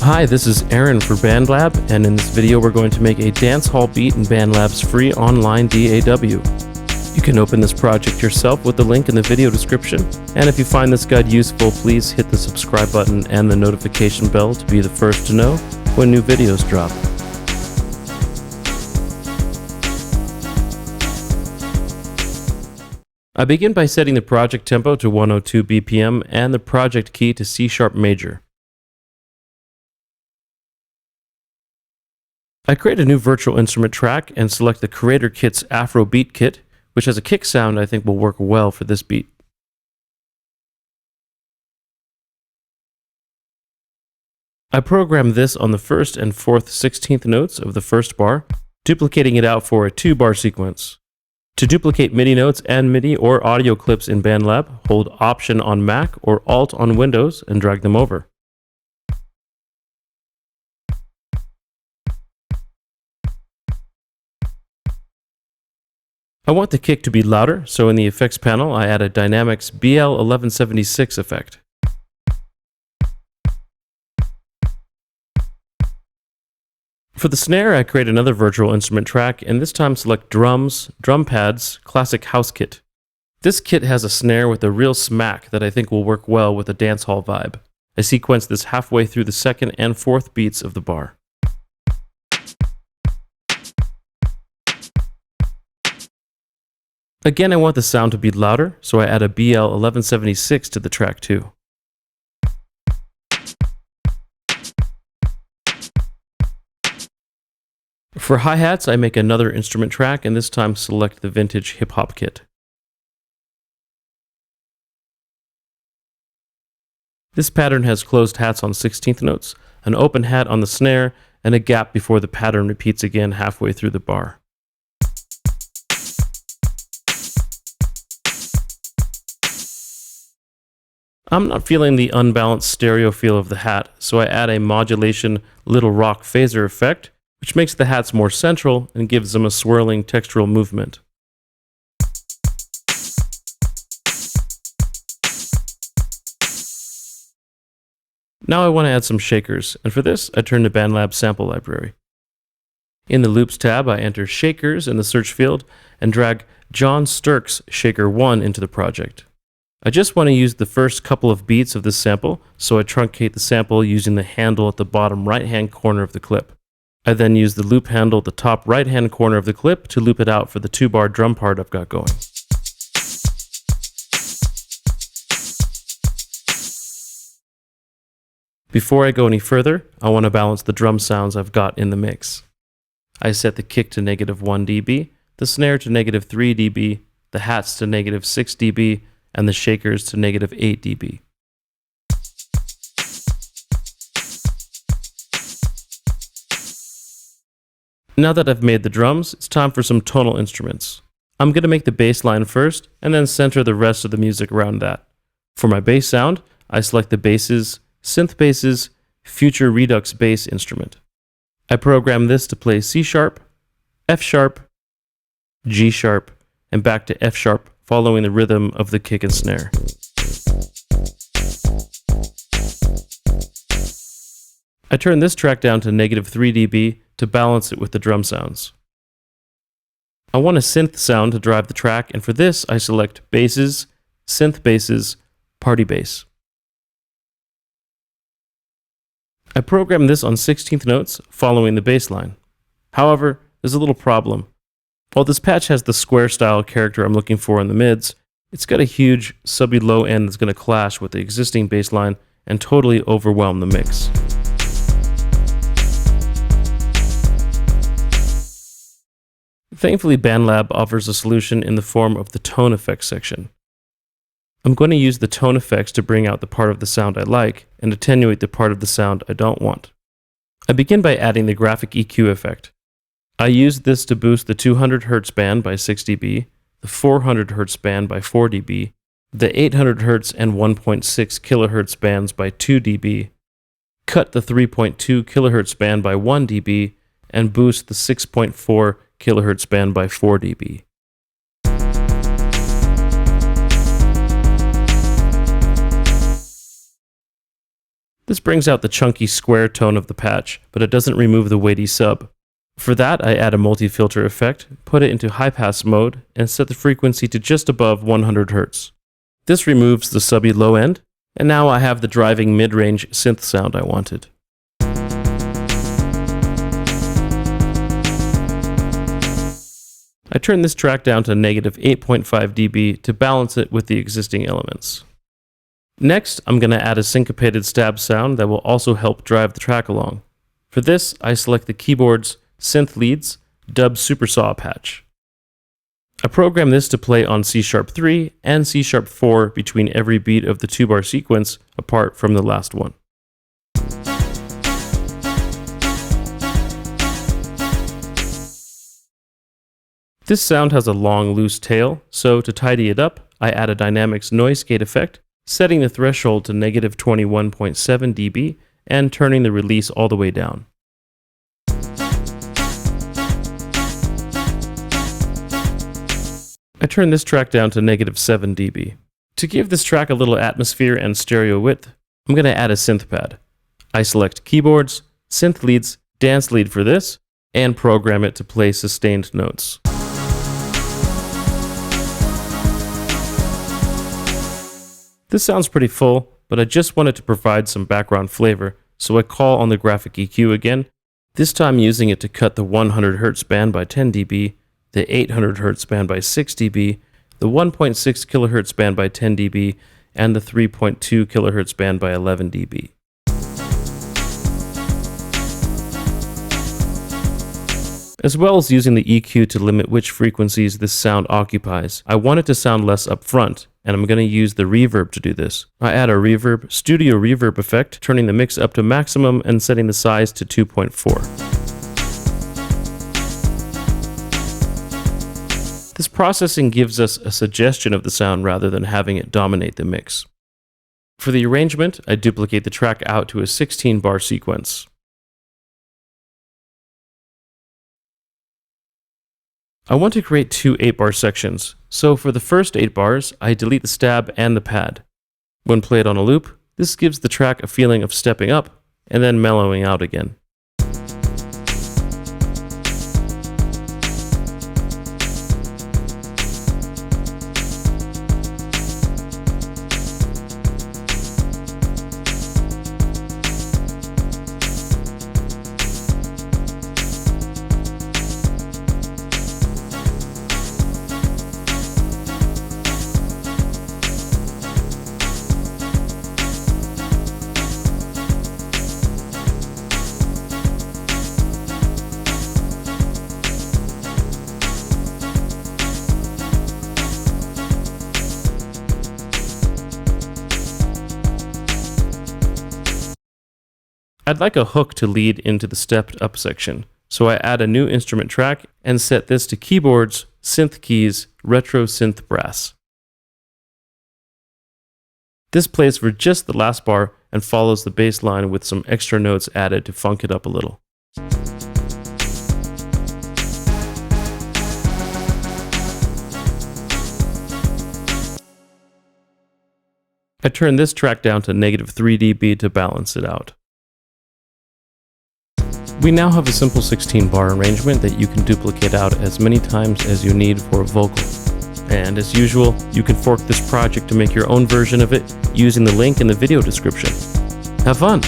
Hi, this is Aaron for BandLab, and in this video we're going to make a dancehall beat in BandLab's free online DAW. You can open this project yourself with the link in the video description, and if you find this guide useful, please hit the subscribe button and the notification bell to be the first to know when new videos drop. I begin by setting the project tempo to 102 BPM and the project key to C# major. I create a new virtual instrument track and select the Creator Kit's Afro Beat Kit, which has a kick sound I think will work well for this beat. I program this on the 1st and 4th 16th notes of the first bar, duplicating it out for a 2-bar sequence. To duplicate MIDI notes and MIDI or audio clips in BandLab, hold Option on Mac or Alt on Windows and drag them over. I want the kick to be louder, so in the effects panel I add a Dynamics BL1176 effect. For the snare, I create another virtual instrument track and this time select Drums, Drum Pads, Classic House Kit. This kit has a snare with a real smack that I think will work well with a dancehall vibe. I sequence this halfway through the 2nd and 4th beats of the bar. Again, I want the sound to be louder, so I add a BL1176 to the track too. For hi-hats, I make another instrument track and this time select the vintage hip-hop kit. This pattern has closed hats on 16th notes, an open hat on the snare, and a gap before the pattern repeats again halfway through the bar. I'm not feeling the unbalanced stereo feel of the hat, so I add a modulation Little Rock phaser effect, which makes the hats more central and gives them a swirling textural movement. Now I want to add some shakers, and for this I turn to BandLab's sample library. In the Loops tab, I enter Shakers in the search field and drag John Sturck's Shaker 1 into the project. I just want to use the first couple of beats of this sample, so I truncate the sample using the handle at the bottom right-hand corner of the clip. I then use the loop handle at the top right-hand corner of the clip to loop it out for the 2-bar drum part I've got going. Before I go any further, I want to balance the drum sounds I've got in the mix. I set the kick to -1 dB, the snare to -3 dB, the hats to -6 dB, and the shakers to -8 dB. Now that I've made the drums, it's time for some tonal instruments. I'm going to make the bass line first, and then center the rest of the music around that. For my bass sound, I select the basses, synth basses, Future Redux bass instrument. I program this to play C#, F#, G#, and back to F# following the rhythm of the kick and snare. I turn this track down to -3 dB to balance it with the drum sounds. I want a synth sound to drive the track, and for this I select basses, synth basses, party bass. I program this on 16th notes following the bass line. However, there's a little problem. While this patch has the square style character I'm looking for in the mids, it's got a huge subby low end that's going to clash with the existing bass line and totally overwhelm the mix. Thankfully, BandLab offers a solution in the form of the tone effects section. I'm going to use the tone effects to bring out the part of the sound I like and attenuate the part of the sound I don't want. I begin by adding the graphic EQ effect. I use this to boost the 200 Hz band by 6 dB, the 400 Hz band by 4 dB, the 800 Hz and 1.6 kHz bands by 2 dB, cut the 3.2 kHz band by 1 dB, and boost the 6.4 kHz band by 4 dB. This brings out the chunky square tone of the patch, but it doesn't remove the weighty sub. For that, I add a multi-filter effect, put it into high-pass mode, and set the frequency to just above 100 Hz. This removes the subby low end, and now I have the driving mid-range synth sound I wanted. I turn this track down to negative 8.5 dB to balance it with the existing elements. Next, I'm going to add a syncopated stab sound that will also help drive the track along. For this, I select the keyboard's Synth Leads Dub Supersaw patch. I program this to play on C#3 and C#4 between every beat of the 2-bar sequence, apart from the last one. This sound has a long, loose tail, so to tidy it up, I add a Dynamics noise gate effect, setting the threshold to negative 21.7 dB and turning the release all the way down. I turn this track down to negative 7 dB. To give this track a little atmosphere and stereo width, I'm going to add a synth pad. I select Keyboards, Synth Leads, Dance Lead for this, and program it to play sustained notes. This sounds pretty full, but I just wanted to provide some background flavor, so I call on the graphic EQ again, this time using it to cut the 100 Hz band by 10 dB, the 800 Hz band by 6 dB, the 1.6 kHz band by 10 dB, and the 3.2 kHz band by 11 dB. As well as using the EQ to limit which frequencies this sound occupies, I want it to sound less upfront, and I'm going to use the reverb to do this. I add a reverb, studio reverb effect, turning the mix up to maximum and setting the size to 2.4. This processing gives us a suggestion of the sound rather than having it dominate the mix. For the arrangement, I duplicate the track out to a 16-bar sequence. I want to create two 8-bar sections, so for the first 8 bars, I delete the stab and the pad. When played on a loop, this gives the track a feeling of stepping up and then mellowing out again. I'd like a hook to lead into the stepped up section, so I add a new instrument track and set this to Keyboards, Synth Keys, Retro Synth Brass. This plays for just the last bar and follows the bass line with some extra notes added to funk it up a little. I turn this track down to negative 3 dB to balance it out. We now have a simple 16-bar arrangement that you can duplicate out as many times as you need for a vocal. And as usual, you can fork this project to make your own version of it using the link in the video description. Have fun!